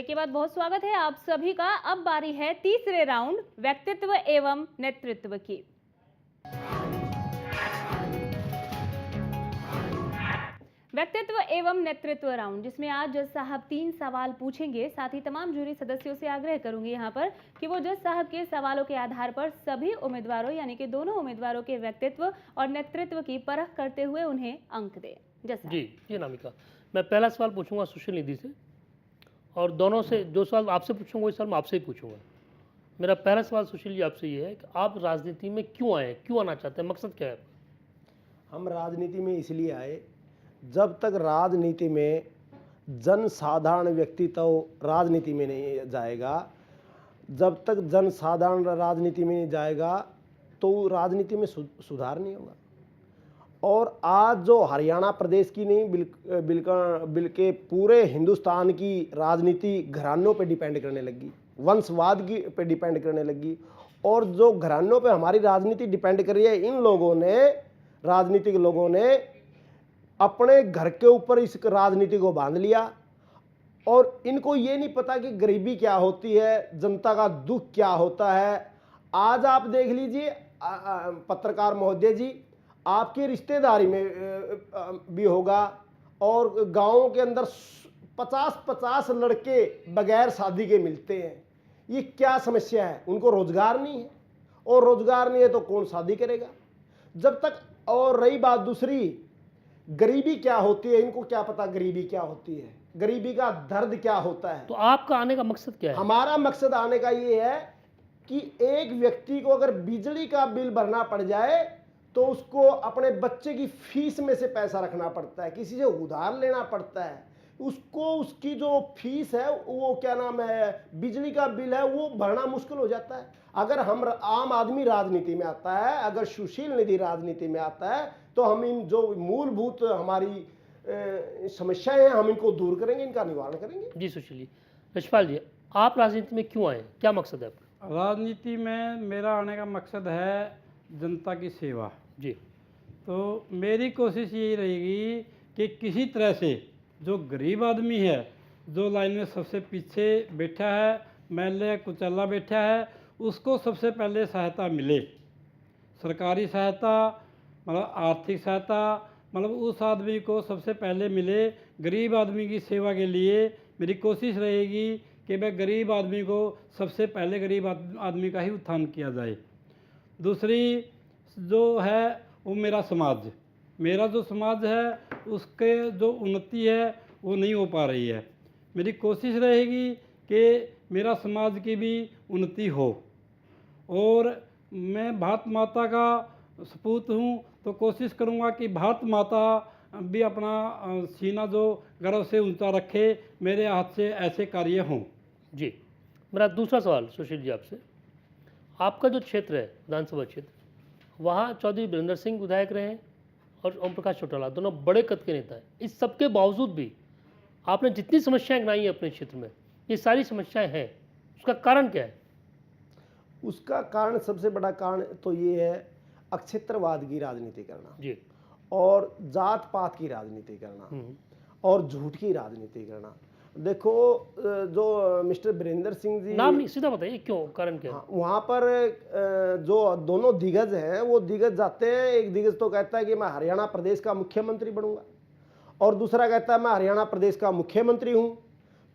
Break के बाद बहुत स्वागत है आप सभी का। अब बारी है तीसरे राउंड व्यक्तित्व एवं नेतृत्व की। व्यक्तित्व एवं नेतृत्व राउंड, जिसमें आज जज साहब 3 सवाल पूछेंगे। साथ ही तमाम जूरी सदस्यों से आग्रह करूंगी यहाँ पर कि वो जज साहब के सवालों के आधार पर सभी उम्मीदवारों यानी कि दोनों उम्मीदवारों के व्यक्तित्व और नेतृत्व की परख करते हुए उन्हें अंक दें। जज साहब। जी नामिका, मैं पहला सवाल पूछूंगा सुशील निधि से, और दोनों से जो सवाल आपसे पूछूंगा वही सवाल मैं आपसे ही पूछूंगा। मेरा पहला सवाल सुशील जी आपसे ये है कि आप राजनीति में क्यों आए, क्यों आना चाहते हैं, मकसद क्या है? हम राजनीति में इसलिए आए, जब तक राजनीति में जन साधारण व्यक्ति तो राजनीति में नहीं जाएगा, जब तक जन साधारण राजनीति में नहीं जाएगा तो राजनीति में सुधार नहीं होगा। और आज जो हरियाणा प्रदेश की नहीं बल्कि पूरे हिंदुस्तान की राजनीति घरानों पे डिपेंड करने लगी, वंशवाद की पे डिपेंड करने लगी। और जो घरानों पे हमारी राजनीति डिपेंड कर रही है, इन लोगों ने, राजनीतिक लोगों ने अपने घर के ऊपर इस राजनीति को बांध लिया। और इनको ये नहीं पता कि गरीबी क्या होती है, जनता का दुख क्या होता है। आज आप देख लीजिए पत्रकार महोदय जी, आपकी रिश्तेदारी में भी होगा और गांवों के अंदर 50-50 लड़के बगैर शादी के मिलते हैं। ये क्या समस्या है? उनको रोजगार नहीं है, और रोजगार नहीं है तो कौन शादी करेगा जब तक। और रही बात दूसरी, गरीबी क्या होती है, इनको क्या पता गरीबी क्या होती है, गरीबी का दर्द क्या होता है। तो आपका आने का मकसद क्या है? हमारा मकसद आने का ये है कि एक व्यक्ति को अगर बिजली का बिल भरना पड़ जाए तो उसको अपने बच्चे की फीस में से पैसा रखना पड़ता है, किसी से उधार लेना पड़ता है, उसको उसकी जो फीस है, वो क्या नाम है, बिजली का बिल है, वो भरना मुश्किल हो जाता है। अगर हम आम आदमी राजनीति में आता है, अगर सुशील निधि राजनीति में आता है, तो हम इन जो मूलभूत हमारी समस्याएं हैं, हम इनको दूर करेंगे, इनका निवारण करेंगे। जी सुशील जी। यशपाल जी, आप राजनीति में क्यों आए, क्या मकसद है आपका? राजनीति में मेरा आने का मकसद है जनता की सेवा। जी। तो मेरी कोशिश यही रहेगी कि किसी तरह से जो गरीब आदमी है, जो लाइन में सबसे पीछे बैठा है, मैले कुचला बैठा है, उसको सबसे पहले सहायता मिले। सरकारी सहायता मतलब आर्थिक सहायता, मतलब उस आदमी को सबसे पहले मिले। गरीब आदमी की सेवा के लिए मेरी कोशिश रहेगी कि मैं गरीब आदमी को सबसे पहले गरीब आदमी का ही उत्थान किया जाए। दूसरी जो है वो मेरा समाज, मेरा जो समाज है उसके जो उन्नति है वो नहीं हो पा रही है। मेरी कोशिश रहेगी कि मेरा समाज की भी उन्नति हो। और मैं भारत माता का सपूत हूँ, तो कोशिश करूँगा कि भारत माता भी अपना सीना जो गर्व से ऊंचा रखे, मेरे हाथ से ऐसे कार्य हों। जी। मेरा दूसरा सवाल सुशील जी आपसे, आपका जो क्षेत्र है विधानसभा क्षेत्र, वहाँ चौधरी वीरेंद्र सिंह विधायक रहे हैं और ओम प्रकाश चौटाला, दोनों बड़े कद के नेता हैं। इस सब के बावजूद भी आपने जितनी समस्याएं गिनाई हैं अपने क्षेत्र में, ये सारी समस्याएं हैं, उसका कारण क्या है? उसका कारण, सबसे बड़ा कारण तो ये है अक्षेत्रवाद की राजनीति करना जी, और जात पात की राजनीति करना और झूठ की राजनीति करना। देखो जो मिस्टर वीरेंद्र सिंह जी, नाम नहीं, सीधा बताइए क्यों, कारण क्या है? हाँ, वहाँ पर जो दोनों दिग्गज हैं, वो दिग्गज जाते हैं। एक दिग्गज तो कहता है कि मैं हरियाणा प्रदेश का मुख्यमंत्री बनूंगा, और दूसरा कहता है मैं हरियाणा प्रदेश का मुख्यमंत्री हूँ।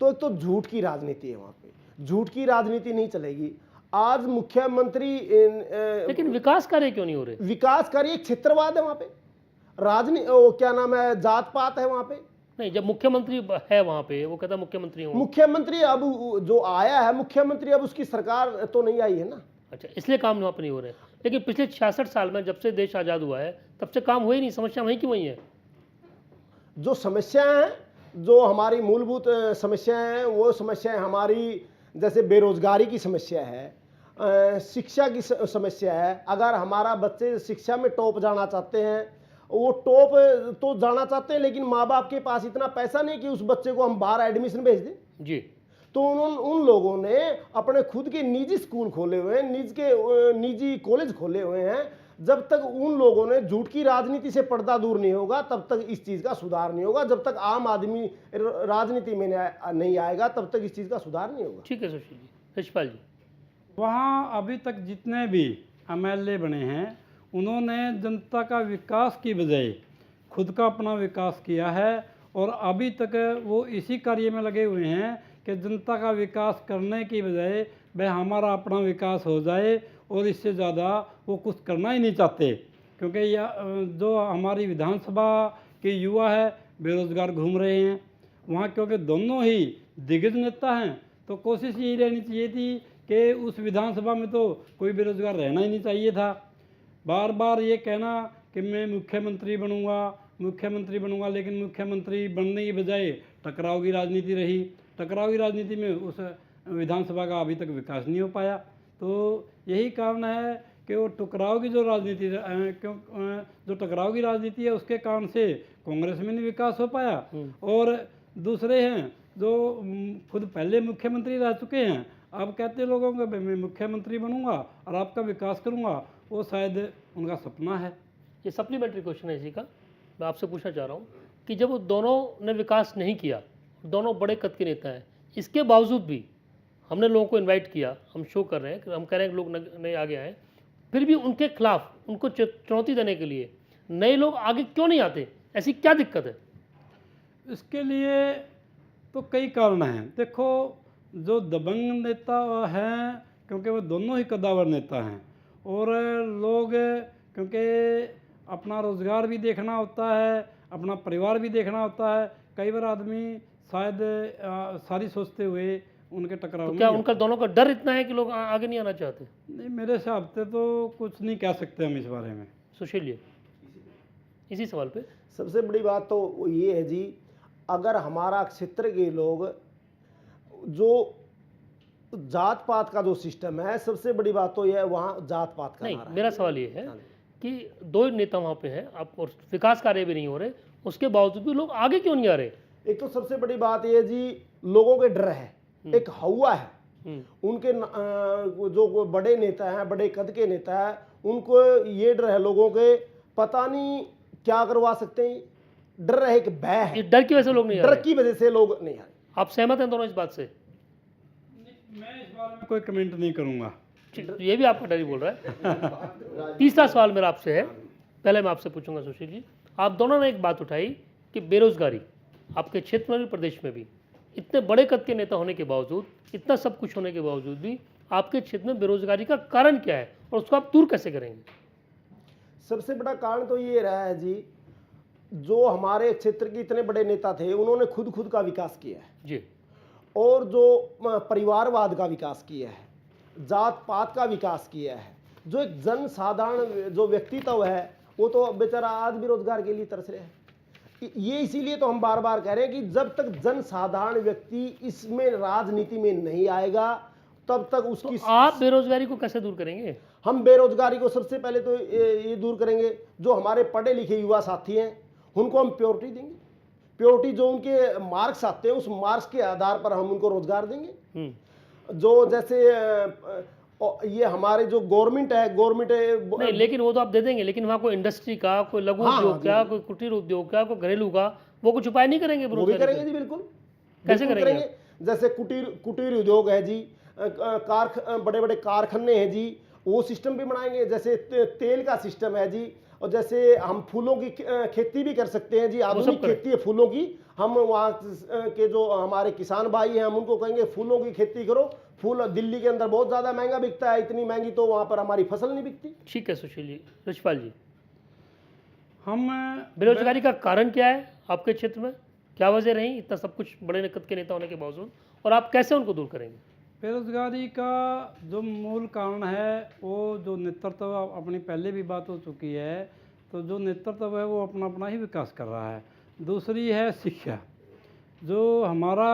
तो एक तो झूठ की राजनीति है, वहाँ पे झूठ की राजनीति नहीं चलेगी। आज मुख्यमंत्री लेकिन विकास कार्य क्यों नहीं हो रहे? विकास कार्य क्षेत्रवाद है वहाँ पे, राजनीति क्या नाम है, जात पात है वहाँ पे। नहीं, जब मुख्यमंत्री है वहाँ पे, वो कहता मुख्यमंत्री हूँ। मुख्यमंत्री अब जो आया है मुख्यमंत्री, अब उसकी सरकार तो नहीं आई है ना। अच्छा, इसलिए काम वहाँ पे नहीं हो रहे। लेकिन पिछले 66 साल में जब से देश आज़ाद हुआ है तब से काम हुए नहीं, समस्या वहीं की वहीं है। जो समस्याएं हैं, जो हमारी मूलभूत समस्याएं हैं, वो समस्याएं हमारी, जैसे बेरोजगारी की समस्या है, शिक्षा की समस्या है। अगर हमारा बच्चे शिक्षा में टॉप जाना चाहते हैं, वो टॉप तो जाना चाहते हैं, लेकिन माँ बाप के पास इतना पैसा नहीं कि उस बच्चे को हम बाहर एडमिशन भेज दें। जी। तो उन लोगों ने अपने खुद के निजी स्कूल खोले हुए हैं, निजी कॉलेज खोले हुए हैं, जब तक उन लोगों ने झूठ की राजनीति से पर्दा दूर नहीं होगा तब तक इस चीज का सुधार नहीं होगा। जब तक आम आदमी राजनीति में नहीं आएगा तब तक इस चीज का सुधार नहीं होगा। ठीक है सुशील जी। यशपाल जी। वहाँ अभी तक जितने भी एमएलए बने हैं उन्होंने जनता का विकास की बजाय खुद का अपना विकास किया है और अभी तक वो इसी कार्य में लगे हुए हैं कि जनता का विकास करने की बजाय वह हमारा अपना विकास हो जाए और इससे ज़्यादा वो कुछ करना ही नहीं चाहते। क्योंकि यह जो हमारी विधानसभा के युवा है बेरोजगार घूम रहे हैं वहाँ, क्योंकि दोनों ही दिग्गज नेता हैं, तो कोशिश यही रहनी चाहिए थी कि उस विधानसभा में तो कोई बेरोजगार रहना ही नहीं चाहिए था। बार बार ये कहना कि मैं मुख्यमंत्री बनूंगा, लेकिन मुख्यमंत्री बनने की बजाय टकराव की राजनीति रही। टकराव की राजनीति में उस विधानसभा का अभी तक विकास नहीं हो पाया। तो यही कारण है कि वो टकराव की जो राजनीति जो टकराव की राजनीति है उसके कारण से कांग्रेस में नहीं विकास हो पाया। और दूसरे हैं जो खुद पहले मुख्यमंत्री रह चुके हैं, अब कहते लोगों को मैं मुख्यमंत्री बनूंगा और आपका विकास करूंगा, वो शायद उनका सपना है। ये सप्लीमेंट्री क्वेश्चन है इसी का, मैं आपसे पूछना चाह रहा हूँ कि जब वो दोनों ने विकास नहीं किया, दोनों बड़े कद के नेता हैं, इसके बावजूद भी हमने लोगों को इनवाइट किया, हम शो कर रहे हैं कि हम कह रहे हैं कि लोग नए आगे आए, फिर भी उनके खिलाफ उनको चुनौती देने के लिए नए लोग आगे क्यों नहीं आते? ऐसी क्या दिक्कत है? इसके लिए तो कई कारण हैं। देखो, जो दबंग नेता हैं, क्योंकि वो दोनों ही कद्दावर नेता हैं और लोग क्योंकि अपना रोज़गार भी देखना होता है, अपना परिवार भी देखना होता है, कई बार आदमी शायद सारी सोचते हुए उनके टकराव तो क्या उनका दोनों का डर इतना है कि लोग आगे नहीं आना चाहते? नहीं, मेरे हिसाब से तो कुछ नहीं कह सकते हम इस बारे में। सुशील जी, इसी सवाल पे सबसे बड़ी बात तो ये है जी, अगर हमारा क्षेत्र के लोग जो जात पात का जो सिस्टम है, सबसे बड़ी बात तो यह है वहाँ जात पात का नहीं, नारा है। मेरा सवाल ये है कि दो नेता वहाँ पे हैं, आप और विकास कार्य भी नहीं हो रहे, उसके बावजूद भी लोग आगे क्यों नहीं आ रहे? एक तो सबसे बड़ी बात ये जी, लोगों के डर है, एक हवा है उनके जो बड़े नेता हैं, बड़े कद के नेता हैं, उनको ये डर है लोगों के, पता नहीं क्या करवा सकते हैं, डर है, एक भय है। इस डर की वजह से लोग नहीं आ डर रहे। की वजह से लोग नहीं आ रहे। आप सहमत हैं दोनों इस बात से? मैं इस बारे में कोई कमेंट नहीं करूँगा। ये भी आपका डर ही बोल रहा है। तीसरा सवाल मेरा आपसे है, पहले मैं आपसे पूछूंगा सुशील जी, आप दोनों ने एक बात उठाई कि बेरोजगारी आपके क्षेत्र में भी प्रदेश में भी, इतने बड़े कद के नेता होने के बावजूद, इतना सब कुछ होने के बावजूद भी आपके क्षेत्र में बेरोजगारी का कारण क्या है और उसको आप दूर कैसे करेंगे? सबसे बड़ा कारण तो ये रहा है जी, जो हमारे क्षेत्र के इतने बड़े नेता थे उन्होंने खुद का विकास किया है जी, और जो परिवारवाद का विकास किया है, जात पात का विकास किया है, जो एक जन साधारण जो व्यक्तित्व है वो तो बेचारा आज भी रोजगार के लिए तरस रहे हैं। ये इसीलिए तो हम बार बार कह रहे हैं कि जब तक जन साधारण व्यक्ति इसमें राजनीति में नहीं आएगा तब तक उसकी तो आप बेरोजगारी को कैसे दूर करेंगे? हम बेरोजगारी को सबसे पहले तो ये दूर करेंगे, जो हमारे पढ़े लिखे युवा साथी हैं उनको हम प्योरिटी देंगे। प्योरिटी जो उनके मार्क्स आते हैं उस मार्क्स के आधार पर हम उनको रोजगार देंगे। जो जैसे ये हमारे जो गवर्नमेंट है नहीं, लेकिन वो तो आप दे देंगे, लेकिन वहाँ कोई इंडस्ट्री का, कोई लघु उद्योग का, कोई कुटीर उद्योग का, कोई घरेलू का, वो कुछ उपाय नहीं करेंगे? वो भी करेंगे जी, बिल्कुल। कैसे करेंगे? जैसे कुटीर उद्योग है जी, बड़े बड़े कारखाने हैं जी, वो सिस्टम भी बनाएंगे। जैसे तेल का सिस्टम है जी, और जैसे हम फूलों की खेती भी कर सकते हैं जी, आधुनिक खेती है फूलों की। हम वहाँ के जो हमारे किसान भाई हैं हम उनको कहेंगे फूलों की खेती करो। फूल दिल्ली के अंदर बहुत ज़्यादा महंगा बिकता है, इतनी महंगी तो वहाँ पर हमारी फसल नहीं बिकती। ठीक है सुशील जी। यशपाल जी, हम बेरोजगारी का कारण क्या है आपके क्षेत्र में? क्या वजह रही इतना सब कुछ बड़े कद के नेता होने के बावजूद, और आप कैसे उनको दूर करेंगे? बेरोजगारी का जो मूल कारण है वो जो नेतृत्व, अपनी पहले भी बात हो चुकी है, तो जो नेतृत्व है वो अपना अपना ही विकास कर रहा है। दूसरी है शिक्षा। जो हमारा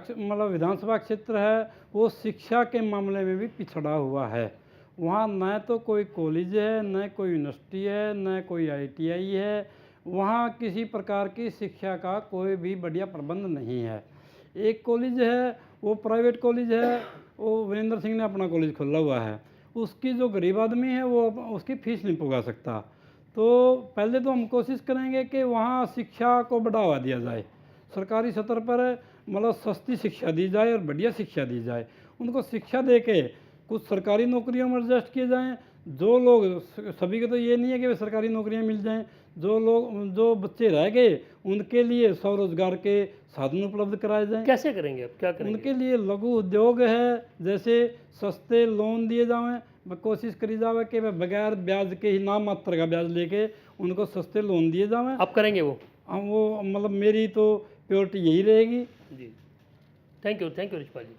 मतलब विधानसभा क्षेत्र है वो शिक्षा के मामले में भी पिछड़ा हुआ है। वहाँ न तो कोई कॉलेज है, न कोई यूनिवर्सिटी है, न कोई ITI है। वहाँ किसी प्रकार की शिक्षा का कोई भी बढ़िया प्रबंध नहीं है। एक कॉलेज है वो प्राइवेट कॉलेज है, वो वीरेंद्र सिंह ने अपना कॉलेज खोला हुआ है, उसकी जो गरीब आदमी है वो उसकी फीस नहीं पुगा सकता। तो पहले तो हम कोशिश करेंगे कि वहाँ शिक्षा को बढ़ावा दिया जाए, सरकारी स्तर पर मतलब सस्ती शिक्षा दी जाए और बढ़िया शिक्षा दी जाए। उनको शिक्षा दे के कुछ सरकारी नौकरियों में एडजस्ट किए जाएँ। जो लोग, सभी को तो ये नहीं है कि वे सरकारी नौकरियां मिल जाएं, जो बच्चे रह गए उनके लिए स्वरोजगार के साधन उपलब्ध कराए जाएं। कैसे करेंगे, आप क्या करेंगे? उनके लिए लघु उद्योग है, जैसे सस्ते लोन दिए जाएं, कोशिश करी जाए कि वे बगैर ब्याज के ही नाम मात्र का ब्याज लेके उनको सस्ते लोन दिए जाएं। आप करेंगे वो? हम वो मतलब मेरी तो प्योरिटी यही रहेगी जी। थैंक यू रिचपाल जी।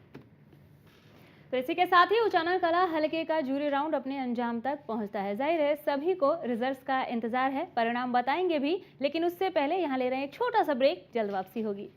तो इसी के साथ ही उचाना कला हलके का जूरी राउंड अपने अंजाम तक पहुंचता है। जाहिर है सभी को रिजल्ट्स का इंतजार है, परिणाम बताएंगे भी, लेकिन उससे पहले यहाँ ले रहे हैं एक छोटा सा ब्रेक, जल्द वापसी होगी।